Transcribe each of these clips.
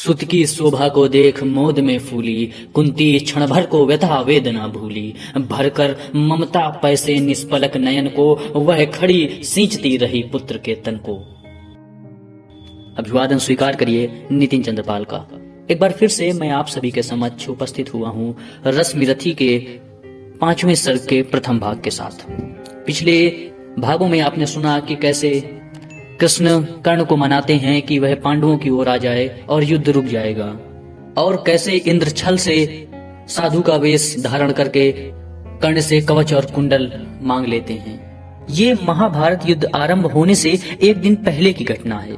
सुत की शोभा को देख मोद में फूली, कुंती क्षण भर को व्यथा वेदना भूली। भरकर ममता पैसे निष्पलक नयन को, वह खड़ी सींचती रही पुत्र के तन को। अभिवादन स्वीकार करिए नितिन चंद्रपाल का। एक बार फिर से मैं आप सभी के समक्ष उपस्थित हुआ हूँ रश्मिरथी के 5वें सर्ग के प्रथम भाग के साथ। पिछले भागों में आपने सुना कि कैसे कृष्ण कर्ण को मनाते हैं कि वह पांडवों की ओर आ जाए और युद्ध रुक जाएगा, और कैसे इंद्र छल से साधु का वेश धारण करके कर्ण से कवच और कुंडल मांग लेते हैं। ये महाभारत युद्ध आरंभ होने से एक दिन पहले की घटना है,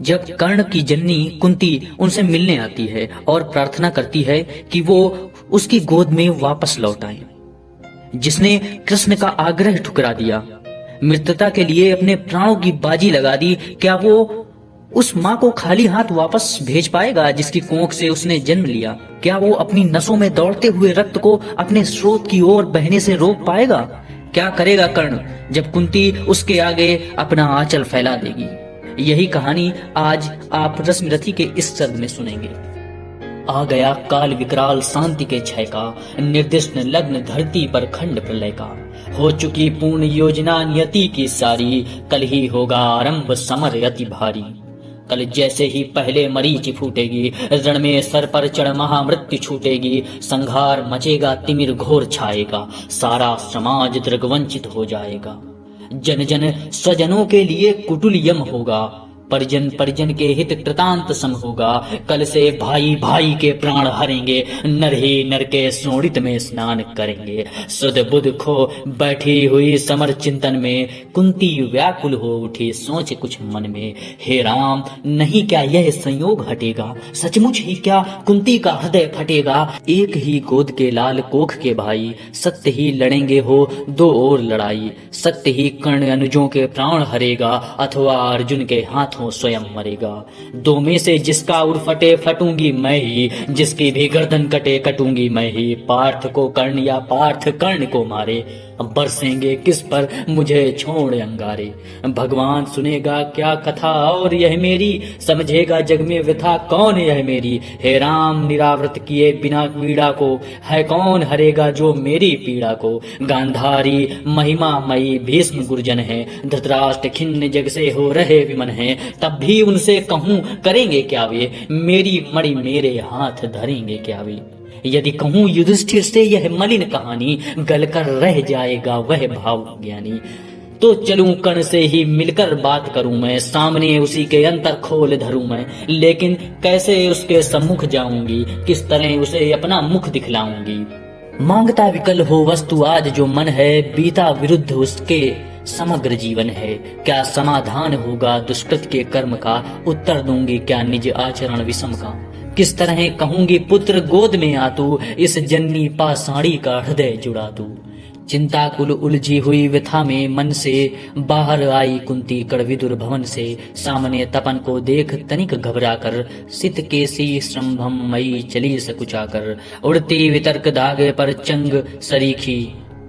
जब कर्ण की जननी कुंती उनसे मिलने आती है और प्रार्थना करती है कि वो उसकी गोद में वापस लौट आए। जिसने कृष्ण का आग्रह ठुकरा दिया, मित्रता के लिए अपने प्राणों की बाजी लगा दी, क्या वो उस माँ को खाली हाथ वापस भेज पाएगा जिसकी कोख से उसने जन्म लिया? क्या वो अपनी नसों में दौड़ते हुए रक्त को अपने स्रोत की ओर बहने से रोक पाएगा? क्या करेगा कर्ण जब कुंती उसके आगे अपना आंचल फैला देगी? यही कहानी आज आप रश्मिरथी के इस सर्ग में सुनेंगे। आ गया काल विकराल शांति के क्षय का, निर्दिष्ट लग्न धरती पर खंड प्रलय का। हो चुकी पूर्ण योजना नियति की सारी, कल ही होगा आरंभ समर अति भारी। कल जैसे ही पहले मरीच फूटेगी, रण में सर पर चढ़ महामृत्यु छूटेगी। संघार मचेगा तिमिर घोर छाएगा, सारा समाज दृग्वंचित हो जाएगा। जन जन स्वजनों के लिए कुटिल यम होगा, परिजन परिजन के हित कृतांत सम होगा। कल से भाई भाई के प्राण हरेंगे, नर ही नर के सोणित में स्नान करेंगे। सुध बुध खो बैठी हुई समर चिंतन में, कुंती व्याकुल हो उठी सोच कुछ मन में। हे राम, नहीं क्या यह संयोग हटेगा? सचमुच ही क्या कुंती का हृदय फटेगा? एक ही गोद के लाल कोख के भाई, सत्य ही लड़ेंगे हो दो और लड़ाई। सत्य ही कर्ण अनुजों के प्राण हरेगा, अथवा अर्जुन के हाथ स्वयं मरेगा। दो में से जिसका उर फटे फटूंगी मैं ही, जिसकी भी गर्दन कटे कटूंगी मैं ही। पार्थ को कर्ण या पार्थ कर्ण को मारे, बरसेंगे किस पर मुझे छोड़ अंगारे। भगवान सुनेगा क्या कथा और यह मेरी, समझेगा जग में व्यथा कौन यह मेरी। हे राम, निरावृत किए बिना पीड़ा को, है कौन हरेगा जो मेरी पीड़ा को। गांधारी महिमा मई भीष्म गुरुजन है, धृतराष्ट्र खिन्न जग से हो रहे विमन है। तब भी उनसे कहूं करेंगे क्या वे, मेरी मणि मेरे हाथ धरेंगे क्या वे। यदि कहूं युधिष्ठिर से यह मलिन कहानी, गलकर रह जाएगा वह भाव ज्ञानी। तो चलूं कर्ण से ही मिलकर बात करूं मैं, सामने उसी के अंतर खोल धरूं मैं। लेकिन कैसे उसके सम्मुख जाऊंगी, किस तरह उसे अपना मुख दिखलाऊंगी। मांगता विकल हो वस्तु आज जो मन है, बीता विरुद्ध उसके समग्र जीवन है। क्या समाधान होगा दुष्कृत के कर्म का, उत्तर दूंगी क्या निज आचरण विषम का। किस तरह कहूंगी पुत्र गोद में आ तू, इस जननी पाषाणी का हृदय जुड़ा तू। चिंताकुल उलझी हुई व्यथा में मन से, बाहर आई कुंती कड़विदुर भवन से। सामने तपन को देख तनिक घबरा कर, सित केसी संभ्रम मई चली सकुचाकर। उड़ती वितर्क धागे पर चंग सरीखी,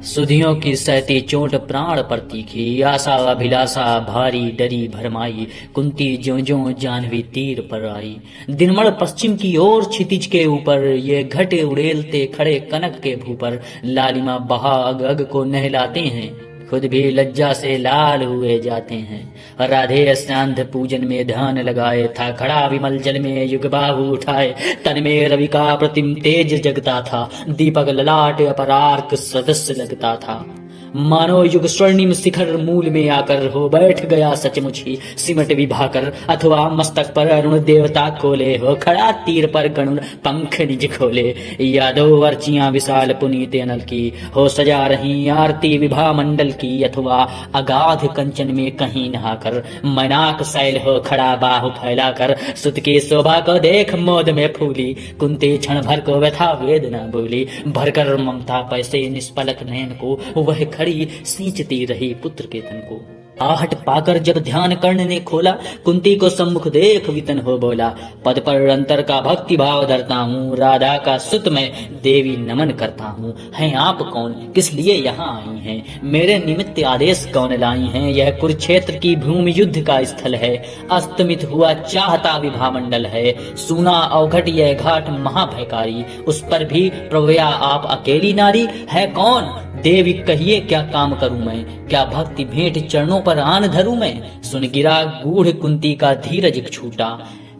सुधियों की सहती चोट प्राण पर तीखी। आशा अभिलाषा भारी डरी भरमाई, कुंती ज्यों ज्यों जानवी तीर पर आई। दिनमण पश्चिम की ओर क्षितिज के ऊपर, ये घटे उड़ेलते खड़े कनक के भूपर। लालिमा बहा अग अग को नहलाते हैं, खुद भी लज्जा से लाल हुए जाते हैं। राधे स्नान पूजन में ध्यान लगाए, था खड़ा विमल जल में युग बाहु उठाए। तन में रवि का प्रतिम तेज जगता था, दीपक ललाट अपरार्क सदस्य लगता था। मानो युग स्वर्णिम शिखर मूल में आकर, हो बैठ गया सचमुच ही सिमट विभाकर। अथवा मस्तक पर अरुण देवता खोले, हो खड़ा तीर पर गणुन पंख निज खोले। यादव अर्चियां विशाल पुनीत अनल की, हो सजा रही आरती विभा मंडल की। अथवा अगाध कंचन में कहीं नहाकर, मैनाक शैल हो खड़ा बाहु फैलाकर। सुत की शोभा को देख मोद में फूली, कुंती क्षण भर को व्यथा वेदना बोली। भरकर ममता पैसे निष्पलक नयन को, वह खड़ी सींचती रही पुत्र के तन को। आहट पाकर जब ध्यान कर्ण ने खोला, कुंती को सम्मुख देख वितन हो बोला, पद पर अंतर का भक्ति भाव धरता हूँ, राधा का सुत मैं देवी नमन करता हूँ। हैं आप कौन, किस लिए यहाँ आई हैं, मेरे निमित्त आदेश कौन लाई हैं। यह कुरुक्षेत्र की भूमि युद्ध का स्थल है, अस्तमित हुआ चाहता विभा मंडल है। सुना अवघट यह घाट महाभयकारी, उस पर भी प्रभुया आप अकेली नारी। है कौन देवी कहिए, क्या काम करूं मैं, क्या भक्ति भेंट चरणों पर आन धरूं मैं। सुन गिरा गूढ़ कुंती का धीरज छूटा,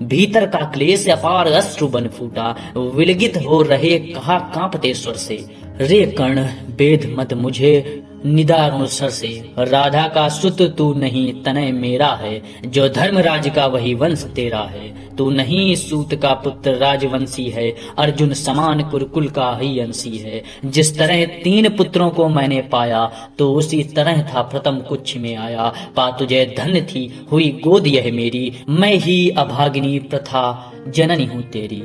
भीतर का क्लेश अपार अश्रु बन फूटा। विलगित हो रहे कहा कांपते स्वर से, रे कर्ण वेद मत मुझे निदारुण सर से। राधा का सुत तू नहीं तनय मेरा है, जो धर्मराज का वही वंश तेरा है। तू नहीं सूत का पुत्र राजवंशी है, अर्जुन समान कुरुकुल का ही अंशी है। जिस तरह 3 पुत्रों को मैंने पाया, तो उसी तरह था प्रथम कुछ में आया। पा तुझे धन्य थी हुई गोद यह मेरी, मैं ही अभागिनी प्रथा जननी हूँ तेरी।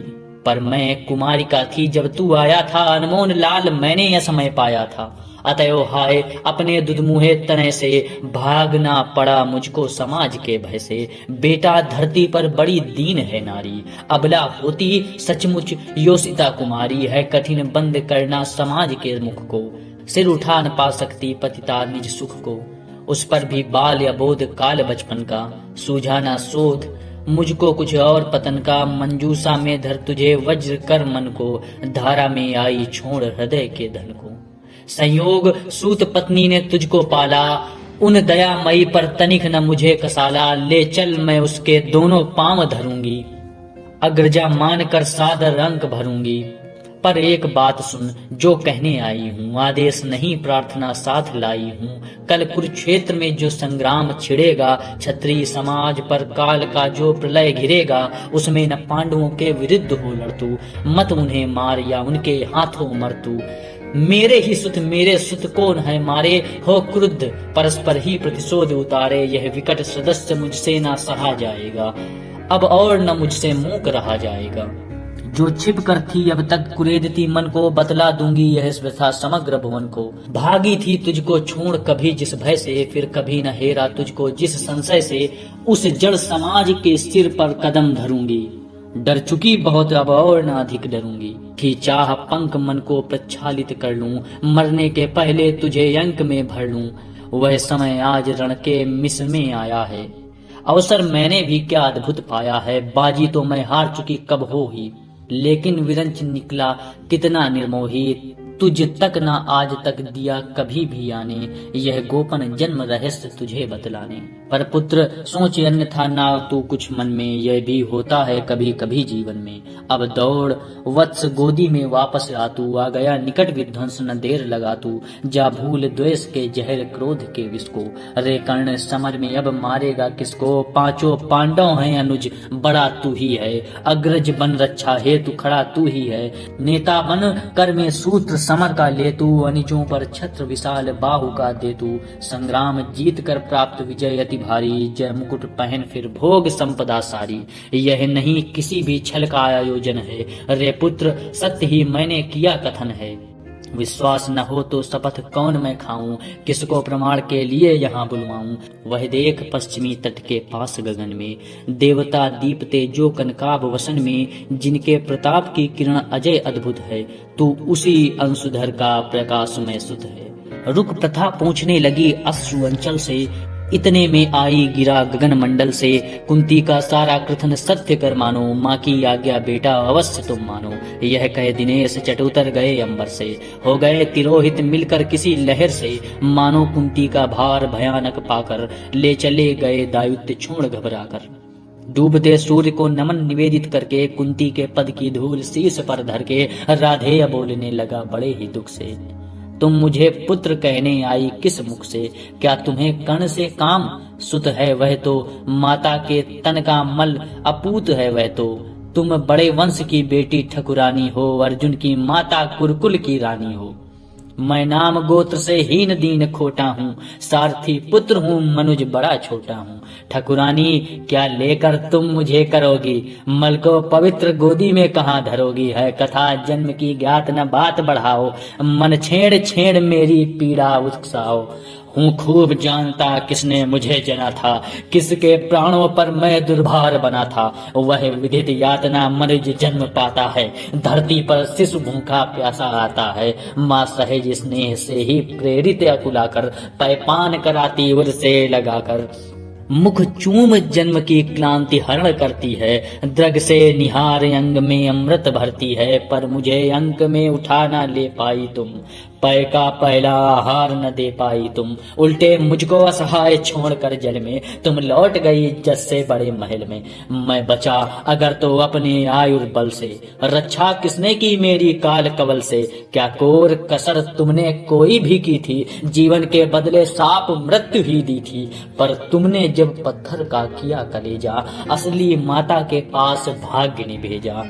पर मैं कुमारिका थी जब तू आया था, अनमोल लाल मैंने यह समय पाया था। अतएव हाय अपने दुधमुहे तने से, भागना पड़ा मुझको समाज के भय से। बेटा धरती पर बड़ी दीन है नारी, अबला होती सचमुच योषिता कुमारी है। कठिन बंद करना समाज के मुख को, सिर उठा न पा सकती पतिता निज सुख को। उस पर भी बाल या बोध काल बचपन का, सूझा ना शोध मुझको कुछ और पतन का। मंजूसा में धर तुझे वज्र कर मन को, धारा में आई छोड़ हृदय के धन को। संयोग सूत पत्नी ने तुझको पाला, उन दयामयी पर तनिक न मुझे कसाला। ले चल मैं उसके दोनों पांव धरूंगी, अग्रजा मान कर सादर अंक भरूंगी। पर एक बात सुन जो कहने आई हूँ, आदेश नहीं प्रार्थना साथ लाई हूँ। कल कुरुक्षेत्र में जो संग्राम छिड़ेगा, क्षत्रिय समाज पर काल का जो प्रलय घिरेगा, उसमें न पांडवों के विरुद्ध हो लड़तू, मत उन्हें मार या उनके हाथों मरतू। मेरे सुत कौन है मारे, हो क्रुद्ध परस्पर ही प्रतिशोध उतारे। यह विकट सदस्य मुझसे ना सहा जाएगा, अब और न मुझसे मूक रहा जाएगा। जो छिप कर थी अब तक कुरेदती मन को, बतला दूंगी यह व्यथा समग्र भुवन को। भागी थी तुझको छोड़ कभी जिस भय से, फिर कभी न हेरा तुझको जिस संशय से। उस जड़ समाज के सिर पर कदम धरूंगी, डर चुकी बहुत अब और न अधिक डरूंगी। थी चाह पंख मन को प्रक्षालित कर लूं, मरने के पहले तुझे अंक में भर लूं। वह समय आज रण के मिस में आया है, अवसर मैंने भी क्या अद्भुत पाया है। बाजी तो मैं हार चुकी कब हो ही, लेकिन विरंच निकला कितना निर्मोही। तुझ तक ना आज तक दिया कभी भी आने, यह गोपन जन्म रहस्य तुझे बतलाने। पर पुत्र सोच अन्यथा ना तू कुछ मन में, यह भी होता है कभी कभी जीवन में। अब दौड़ वत्स गोदी में वापस आ तू, आ गया निकट विध्वंस न देर लगा तू। जा भूल द्वेष के जहर क्रोध के विष को, रे कर्ण समर में अब मारेगा किसको। 5 पांडव हैं अनुज बड़ा तू ही है, अग्रज बन रक्षा हेतु खड़ा तू ही है। नेता बन कर में सूत्र समर का ले तू, अनिजों पर छत्र विशाल बाहु का दे तू। संग्राम जीत कर प्राप्त विजय अति भारी, जय मुकुट पहन फिर भोग संपदा सारी। यह नहीं किसी भी छल का आयोजन है, रे पुत्र सत्य ही मैंने किया कथन है। विश्वास न हो तो शपथ कौन मैं खाऊं, किसको प्रमाण के लिए यहाँ बुलवाऊं। वह देख पश्चिमी तट के पास गगन में, देवता दीपते जो कनकाब वसन में। जिनके प्रताप की किरण अजय अद्भुत है, तू उसी अंशुधर का प्रकाशमय सुत है। रुक प्रथा पहुँचने लगी अश्रु अंचल से, इतने में आई गिरा गगन मंडल से। कुंती का सारा कथन सत्य कर मानो, माँ की आज्ञा बेटा अवश्य तुम मानो। यह कहे दिनेश चट उतर गए अंबर से, हो गए तिरोहित मिलकर किसी लहर से। मानो कुंती का भार भयानक पाकर, ले चले गए दायुत्य छोड़ घबराकर। डूबते सूर्य को नमन निवेदित करके, कुंती के पद की धूल शीश पर धर के, राधेय बोलने लगा बड़े ही दुख से। तुम मुझे पुत्र कहने आई किस मुख से, क्या तुम्हें कर्ण से काम। सुत है वह तो माता के तन का मल, अपूत है वह तो। तुम बड़े वंश की बेटी ठकुरानी हो, अर्जुन की माता कुरुकुल की रानी हो। मैं नाम गोत्र से हीन दीन खोटा हूँ, सारथी पुत्र हूँ मनुज बड़ा छोटा हूँ। ठकुरानी क्या लेकर तुम मुझे करोगी, मल को पवित्र गोदी में कहाँ धरोगी। है कथा जन्म की ज्ञात न बात बढ़ाओ, मन छेड़ छेड़ मेरी पीड़ा उत्साओ। हूँ खूब जानता किसने मुझे जना था, किसके प्राणों पर मैं दुर्भार बना था। वह विधित यातना मनुज जन्म पाता है, धरती पर शिशु भूखा प्यासा आता है। माँ सहज स्नेह से ही प्रेरित अकुलाकर, पैपान कराती उर से लगाकर। मुख चूम जन्म की क्लांति हरण करती है, द्रग से निहार अंग में अमृत भरती है। पर मुझे अंक में उठा ना ले पाई तुम, पै का पहला आहार न दे पाई तुम। उल्टे मुझको असहाय छोड़कर जल में, तुम लौट गई इज्जत से बड़े महल में। मैं बचा अगर तो अपने आयुर्बल से, रक्षा किसने की मेरी काल कवल से। क्या कोर कसर तुमने कोई भी की थी, जीवन के बदले साप मृत्यु ही दी थी। पर तुमने जब पत्थर का किया कलेजा, असली माता के पास भाग्य ने भेजा।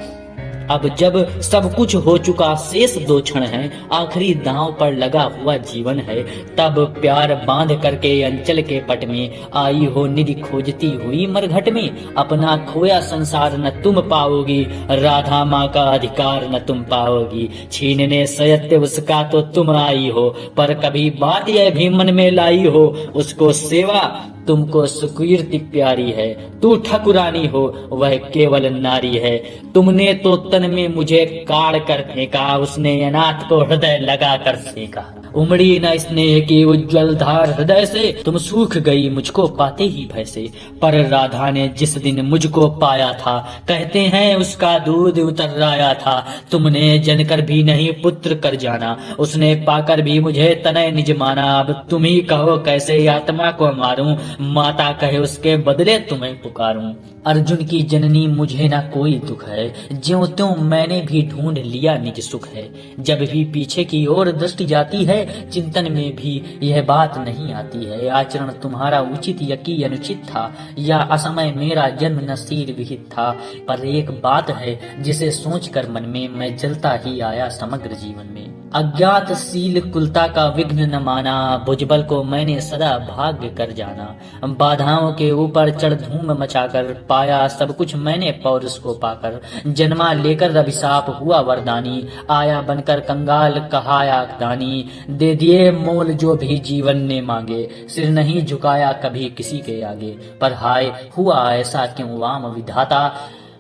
अब जब सब कुछ हो चुका, शेष 2 क्षण हैं, आखिरी दांव पर लगा हुआ जीवन है। तब प्यार बांध करके अंचल के पट में, आई हो निधि खोजती हुई मरघट में। अपना खोया संसार न तुम पाओगी, राधा माँ का अधिकार न तुम पाओगी। छीनने सत्य उसका तो तुम आई हो, पर कभी बात यह भी मन में लाई हो। उसको सेवा तुमको सुकीर्ति प्यारी है, तू ठकुरानी हो वह केवल नारी है। तुमने तो तन में मुझे काढ़ कर फेंका, उसने अनाथ को हृदय लगा कर सेका। उमड़ी न स्नेह की उज्जवल धार हृदय से, तुम सूख गई मुझको पाते ही भय से। पर राधा ने जिस दिन मुझको पाया था, कहते हैं उसका दूध उतर आया था। तुमने जनकर भी नहीं पुत्र कर जाना, उसने पाकर भी मुझे तनय निज माना। अब तुम ही कहो कैसे आत्मा को मारूं, माता कहे उसके बदले तुम्हें पुकारूं। अर्जुन की जननी मुझे ना कोई दुख है, ज्यों त्यों मैंने भी ढूंढ लिया निज सुख है। जब भी पीछे की ओर दृष्टि जाती है, चिंतन में भी यह बात नहीं आती है। आचरण तुम्हारा उचित या कि अनुचित था, या असमय मेरा जन्म नसीब विहित था। पर एक बात है जिसे सोचकर मन में मैं जलता ही आया समग्र जीवन में। अज्ञात शील कुलता का विघ्न न माना, भुजबल को मैंने सदा भाग्य कर जाना। बाधाओं के ऊपर चढ़ धूम मचाकर, पाया सब कुछ मैंने पौरुष को पाकर। जन्मा लेकर अभिशाप हुआ वरदानी, आया बनकर कंगाल कहाया दानी। दे दिए मोल जो भी जीवन ने मांगे, सिर नहीं झुकाया कभी किसी के आगे। पर हाय हुआ ऐसा क्यों वाम विधाता,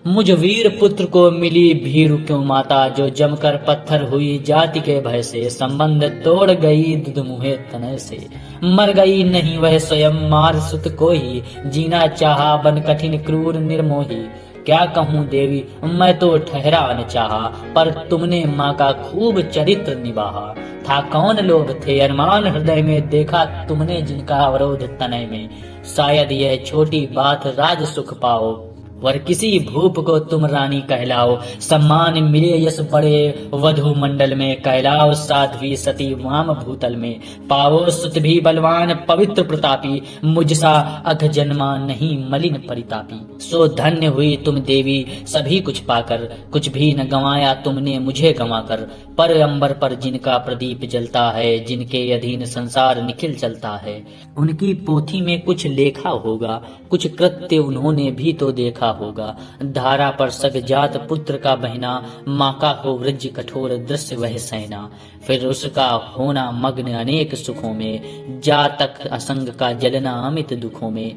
मुझ वीर पुत्र को मिली भीरु क्यों माता। जो जमकर पत्थर हुई जाति के भय से, संबंध तोड़ गई दूध मुहे तनय से। मर गई नहीं वह स्वयं मार सुत को ही, जीना चाहा बन कठिन क्रूर निर्मोही। क्या कहूँ देवी मैं तो ठहरा अनचाहा, पर तुमने माँ का खूब चरित्र निभाहा। था कौन लोग थे अरमान हृदय में, देखा तुमने जिनका अवरोध तनय में। शायद यह छोटी बात राज सुख पाओ, वर किसी भूप को तुम रानी कहलाओ। सम्मान मिले यश बड़े वधु मंडल में, कहलाओ साध्वी सती वाम भूतल में। पाओ सुत भी बलवान पवित्र प्रतापी, मुझसा अघ जन्मा नहीं मलिन परितापी। सो धन्य हुई तुम देवी सभी कुछ पाकर, कुछ भी न गंवाया तुमने मुझे गंवाकर। पर अंबर पर जिनका प्रदीप जलता है, जिनके अधीन संसार निखिल चलता है। उनकी पोथी में कुछ लेखा होगा, कुछ कृत्य उन्होंने भी तो देखा होगा। धारा पर सगजात पुत्र का बहना, माँ का हो वृज्ज कठोर दृश्य वह सहना। फिर उसका होना मग्न अनेक सुखों में, जातक असंग का जलना अमित दुखों में।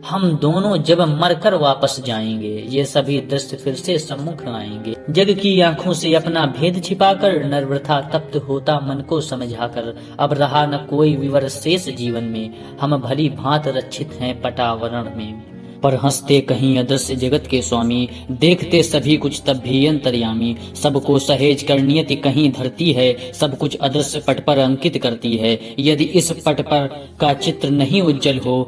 हम दोनों जब मरकर वापस जाएंगे, ये सभी दृश्य फिर से सम्मुख आएंगे। जग की आंखों से अपना भेद छिपाकर, नरवृथा तप्त होता मन को समझाकर। अब रहा न कोई विवर शेष जीवन में, हम भली भांत रक्षित हैं पटावरण में। पर हंसते कहीं अदृश्य जगत के स्वामी, देखते सभी कुछ तब भी अंतर्यामी। सबको सहेज कर नियति कहीं धरती है, सब कुछ अदृश्य पट पर अंकित करती है। यदि इस पट पर का चित्र नहीं उज्जवल हो,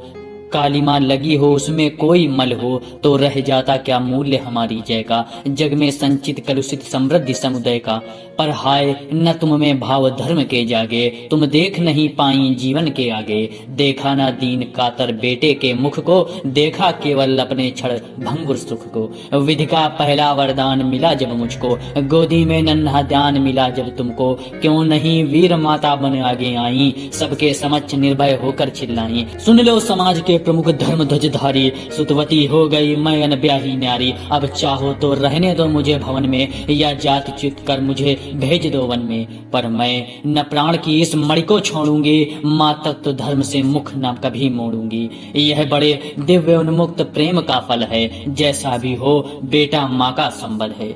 कालीमा लगी हो उसमें कोई मल हो, तो रह जाता क्या मूल्य हमारी जय का। जग में संचित कलुषित समृद्धि समुदय का। पर हाय न तुम में भाव धर्म के जागे, तुम देख नहीं पाई जीवन के आगे। देखा न दीन कातर बेटे के मुख को, देखा केवल अपने क्षण भंगुर सुख को। विधि का पहला वरदान मिला जब मुझको, गोदी में नन्हा ध्यान मिला जब तुमको। क्यों नहीं वीर माता बन आगे आई, सबके समक्ष निर्भय होकर चिल्लाई। सुन लो समाज के प्रमुख धर्म ध्वजधारी, सुतवती हो गई मैं अनब्याही न्यारी। अब चाहो तो रहने दो मुझे भवन में, या जाति च्युत कर मुझे भेज दो वन में। पर मैं न प्राण की इस मणि को छोड़ूंगी, माँ तत्व धर्म से मुख न कभी मोड़ूंगी। यह बड़े दिव्य उन्मुक्त प्रेम का फल है, जैसा भी हो बेटा माँ का संबल है।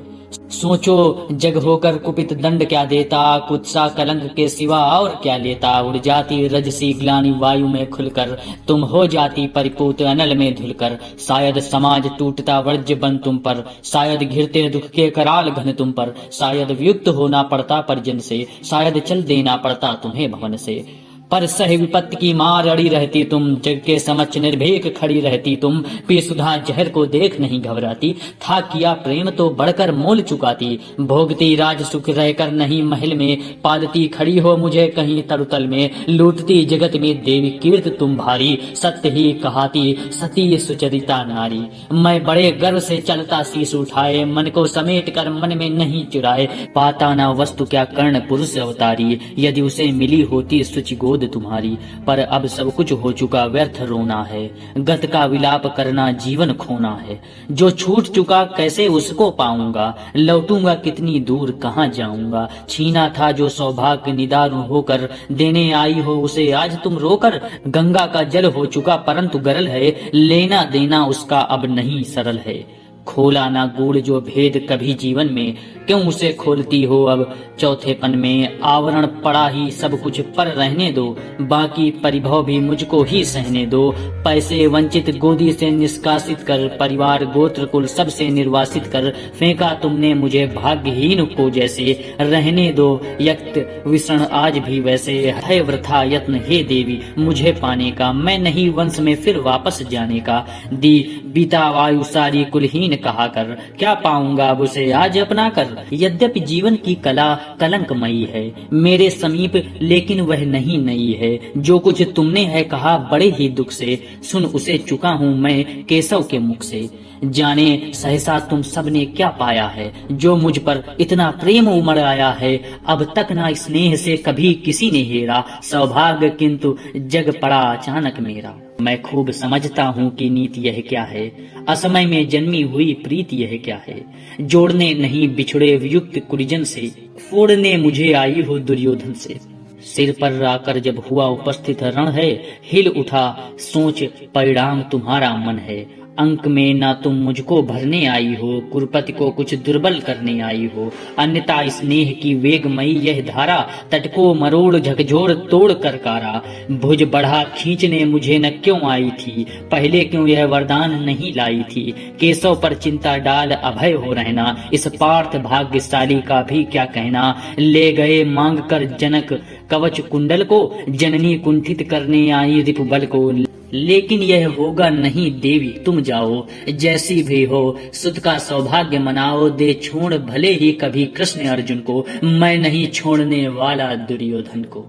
सोचो जग होकर कुपित दंड क्या देता, कुत्सा कलंक के सिवा और क्या लेता। उड़ जाती रजसी ग्लानि वायु में खुलकर, तुम हो जाती परिपूत अनल में धुलकर। शायद समाज टूटता वज्र बन तुम पर, शायद घिरते दुख के कराल घन तुम पर। शायद वियुक्त होना पड़ता परिजन से, शायद चल देना पड़ता तुम्हें भवन से। पर सह विपत्ति की मार अड़ी रहती तुम, जग के समक्ष निर्भीक खड़ी रहती तुम। पी सुधा जहर को देख नहीं घबराती, था किया प्रेम तो बढ़कर मोल चुकाती। भोगती राज सुख रहकर नहीं महल में, पालती खड़ी हो मुझे कहीं तरुतल में। लूटती जगत में देवी कीर्त तुम भारी, सत्य ही कहाती सती सुचरिता नारी। मैं बड़े गर्व से चलता शीश उठाए, मन को समेट कर मन में नहीं चुराए। पाता ना वस्तु क्या कर्ण पुरुष अवतारी, यदि उसे मिली होती शुचि गोद तुम्हारी। पर अब सब कुछ हो चुका व्यर्थ रोना है, गत का विलाप करना जीवन खोना है। जो छूट चुका कैसे उसको पाऊंगा, लौटूंगा कितनी दूर कहाँ जाऊंगा। छीना था जो सौभाग्य निदारू होकर, देने आई हो उसे आज तुम रोकर। गंगा का जल हो चुका परंतु गरल है, लेना देना उसका अब नहीं सरल है। खोला ना गूढ़ जो भेद कभी जीवन में, क्यों उसे खोलती हो अब चौथेपन में। आवरण पड़ा ही सब कुछ पर रहने दो, बाकी परिभव भी मुझको ही सहने दो। पैसे वंचित गोदी से निष्कासित कर, परिवार गोत्र कुल सबसे निर्वासित कर। फेंका तुमने मुझे भाग्यहीन को जैसे, रहने दो यक्त विषण आज भी वैसे। है वृथा यत्न हे देवी मुझे पाने का, मैं नहीं वंश में फिर वापस जाने का। दी बीता वायु सारी कुलहीन कहा कर, क्या पाऊंगा अब उसे आज अपना कर। यद्यपि जीवन की कला कलंकमयी है मेरे समीप, लेकिन वह नहीं नई है। जो कुछ तुमने है कहा बड़े ही दुख से, सुन उसे चुका हूँ मैं केशव के मुख से। जाने सहसा तुम सबने क्या पाया है, जो मुझ पर इतना प्रेम उमड़ आया है। अब तक ना स्नेह से कभी किसी ने हेरा, सौभाग्य किंतु जग पड़ा अचानक मेरा। मैं खूब समझता हूँ कि नीति यह क्या है, असमय में जन्मी हुई प्रीति यह क्या है। जोड़ने नहीं बिछड़े वियुक्त कुरिजन से, फोड़ने मुझे आई हो दुर्योधन से। सिर पर आकर जब हुआ उपस्थित रण है, हिल उठा सोच परिणाम तुम्हारा मन है। अंक में ना तुम मुझको भरने आई हो, कुरपति को कुछ दुर्बल करने आई हो। अन्यथा स्नेह की वेगमयी यह धारा, तट को मरोड़ झकझोर तोड़ कर कारा। भुज बढ़ा खींचने मुझे न क्यों आई थी, पहले क्यों यह वरदान नहीं लाई थी। केशव पर चिंता डाल अभय हो रहना, इस पार्थ भाग्यशाली का भी क्या कहना। ले गए मांग कर जनक कवच कुंडल को, जननी कुंठित करने आई रिपुबल को। लेकिन यह होगा नहीं देवी तुम जाओ, जैसी भी हो सुध का सौभाग्य मनाओ। दे छोड़ भले ही कभी कृष्ण अर्जुन को, मैं नहीं छोड़ने वाला दुर्योधन को।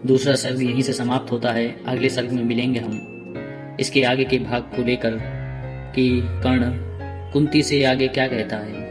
दूसरा सर्ग यहीं से समाप्त होता है। अगले सर्ग में मिलेंगे हम इसके आगे के भाग को लेकर कि कर्ण कुंती से आगे क्या कहता है।